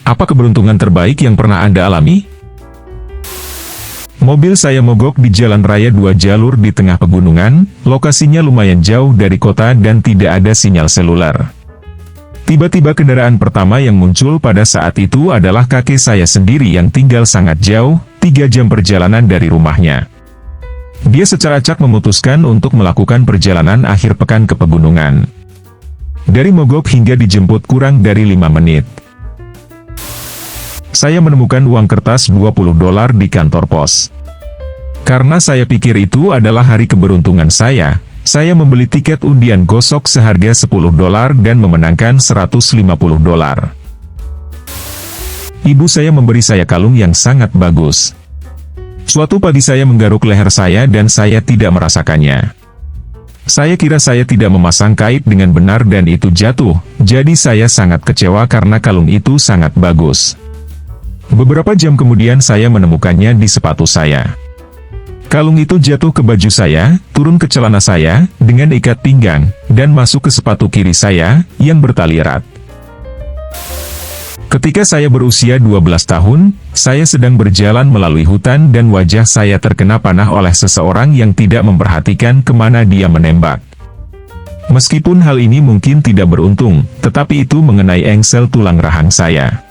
Apa keberuntungan terbaik yang pernah Anda alami? Mobil saya mogok di jalan raya 2 jalur di tengah pegunungan, lokasinya lumayan jauh dari kota dan tidak ada sinyal seluler. Tiba-tiba kendaraan pertama yang muncul pada saat itu adalah kakek saya sendiri yang tinggal sangat jauh, 3 jam perjalanan dari rumahnya. Dia secara acak memutuskan untuk melakukan perjalanan akhir pekan ke pegunungan. Dari mogok hingga dijemput kurang dari 5 menit. Saya menemukan uang kertas $20 di kantor pos. Karena saya pikir itu adalah hari keberuntungan saya membeli tiket undian gosok seharga $10 dan memenangkan $150. Ibu saya memberi saya kalung yang sangat bagus. Suatu pagi saya menggaruk leher saya dan saya tidak merasakannya. Saya kira saya tidak memasang kait dengan benar dan itu jatuh, jadi saya sangat kecewa karena kalung itu sangat bagus. Beberapa jam kemudian saya menemukannya di sepatu saya. Kalung itu jatuh ke baju saya, turun ke celana saya, dengan ikat pinggang, dan masuk ke sepatu kiri saya, yang bertali erat. Ketika saya berusia 12 tahun, saya sedang berjalan melalui hutan dan wajah saya terkena panah oleh seseorang yang tidak memperhatikan kemana dia menembak. Meskipun hal ini mungkin tidak beruntung, tetapi itu mengenai engsel tulang rahang saya.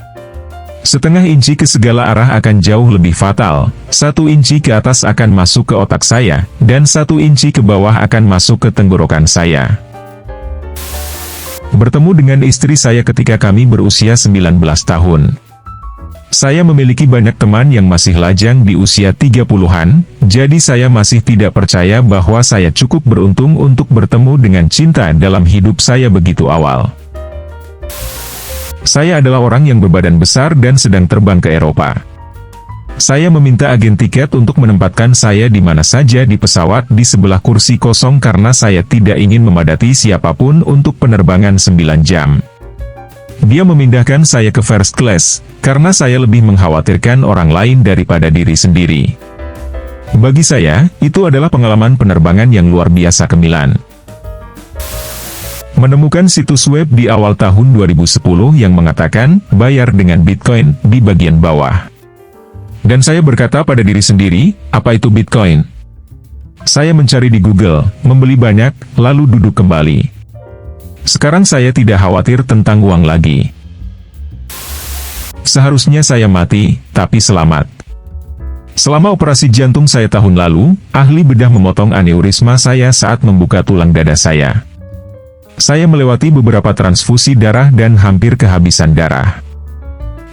Setengah inci ke segala arah akan jauh lebih fatal, 1 inci ke atas akan masuk ke otak saya, dan 1 inci ke bawah akan masuk ke tenggorokan saya. Bertemu dengan istri saya ketika kami berusia 19 tahun. Saya memiliki banyak teman yang masih lajang di usia 30-an, jadi saya masih tidak percaya bahwa saya cukup beruntung untuk bertemu dengan cinta dalam hidup saya begitu awal. Saya adalah orang yang berbadan besar dan sedang terbang ke Eropa. Saya meminta agen tiket untuk menempatkan saya di mana saja di pesawat di sebelah kursi kosong karena saya tidak ingin memadati siapapun untuk penerbangan 9 jam. Dia memindahkan saya ke first class, karena saya lebih mengkhawatirkan orang lain daripada diri sendiri. Bagi saya, itu adalah pengalaman penerbangan yang luar biasa ke Milan. Menemukan situs web di awal tahun 2010 yang mengatakan, bayar dengan Bitcoin, di bagian bawah. Dan saya berkata pada diri sendiri, apa itu Bitcoin? Saya mencari di Google, membeli banyak, lalu duduk kembali. Sekarang saya tidak khawatir tentang uang lagi. Seharusnya saya mati, tapi selamat. Selama operasi jantung saya tahun lalu, ahli bedah memotong aneurisma saya saat membuka tulang dada saya. Saya melewati beberapa transfusi darah dan hampir kehabisan darah.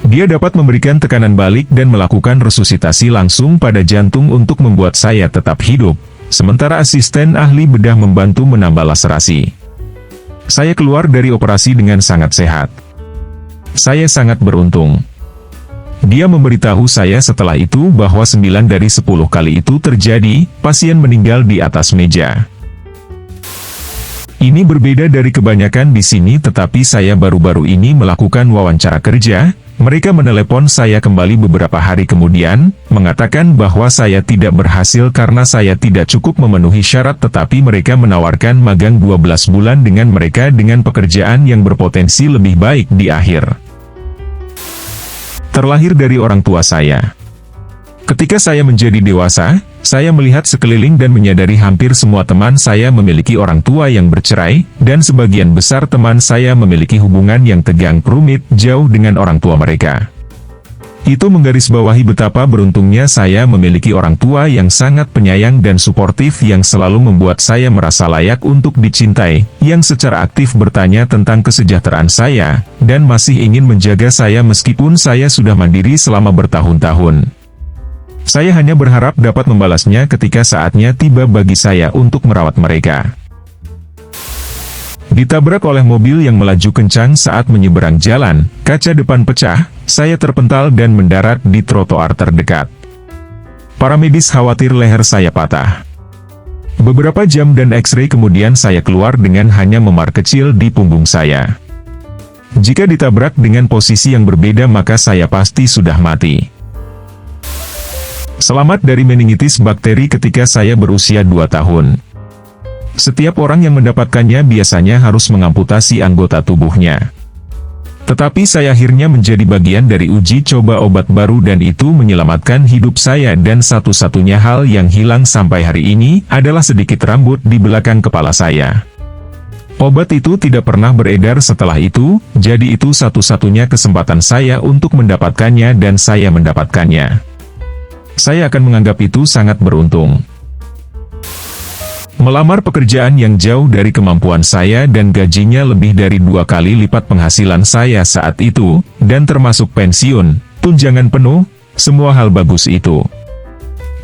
Dia dapat memberikan tekanan balik dan melakukan resusitasi langsung pada jantung untuk membuat saya tetap hidup, sementara asisten ahli bedah membantu menambah laserasi. Saya keluar dari operasi dengan sangat sehat. Saya sangat beruntung. Dia memberitahu saya setelah itu bahwa 9 dari 10 kali itu terjadi, pasien meninggal di atas meja. Ini berbeda dari kebanyakan di sini tetapi saya baru-baru ini melakukan wawancara kerja, mereka menelepon saya kembali beberapa hari kemudian, mengatakan bahwa saya tidak berhasil karena saya tidak cukup memenuhi syarat tetapi mereka menawarkan magang 12 bulan dengan mereka dengan pekerjaan yang berpotensi lebih baik di akhir. Terlahir dari orang tua saya. Ketika saya menjadi dewasa, saya melihat sekeliling dan menyadari hampir semua teman saya memiliki orang tua yang bercerai, dan sebagian besar teman saya memiliki hubungan yang tegang rumit jauh dengan orang tua mereka. Itu menggarisbawahi betapa beruntungnya saya memiliki orang tua yang sangat penyayang dan suportif yang selalu membuat saya merasa layak untuk dicintai, yang secara aktif bertanya tentang kesejahteraan saya, dan masih ingin menjaga saya meskipun saya sudah mandiri selama bertahun-tahun. Saya hanya berharap dapat membalasnya ketika saatnya tiba bagi saya untuk merawat mereka. Ditabrak oleh mobil yang melaju kencang saat menyeberang jalan, kaca depan pecah, saya terpental dan mendarat di trotoar terdekat. Para medis khawatir leher saya patah. Beberapa jam dan X-ray kemudian saya keluar dengan hanya memar kecil di punggung saya. Jika ditabrak dengan posisi yang berbeda maka saya pasti sudah mati. Selamat dari meningitis bakteri ketika saya berusia 2 tahun. Setiap orang yang mendapatkannya biasanya harus mengamputasi anggota tubuhnya. Tetapi saya akhirnya menjadi bagian dari uji coba obat baru dan itu menyelamatkan hidup saya dan satu-satunya hal yang hilang sampai hari ini adalah sedikit rambut di belakang kepala saya. Obat itu tidak pernah beredar setelah itu, jadi itu satu-satunya kesempatan saya untuk mendapatkannya dan saya mendapatkannya. Saya akan menganggap itu sangat beruntung. Melamar pekerjaan yang jauh dari kemampuan saya dan gajinya lebih dari 2 kali lipat penghasilan saya saat itu, dan termasuk pensiun, tunjangan penuh, semua hal bagus itu.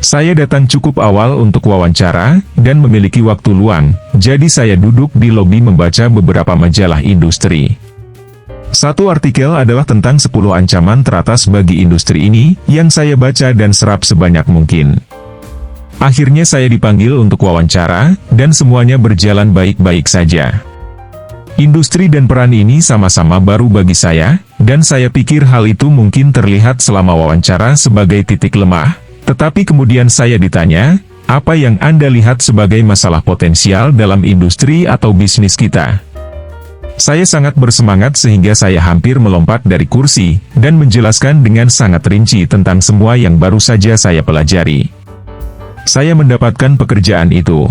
Saya datang cukup awal untuk wawancara, dan memiliki waktu luang, jadi saya duduk di lobi membaca beberapa majalah industri. Satu artikel adalah tentang 10 ancaman teratas bagi industri ini, yang saya baca dan serap sebanyak mungkin. Akhirnya saya dipanggil untuk wawancara, dan semuanya berjalan baik-baik saja. Industri dan peran ini sama-sama baru bagi saya, dan saya pikir hal itu mungkin terlihat selama wawancara sebagai titik lemah, tetapi kemudian saya ditanya, apa yang Anda lihat sebagai masalah potensial dalam industri atau bisnis kita? Saya sangat bersemangat sehingga saya hampir melompat dari kursi, dan menjelaskan dengan sangat rinci tentang semua yang baru saja saya pelajari. Saya mendapatkan pekerjaan itu.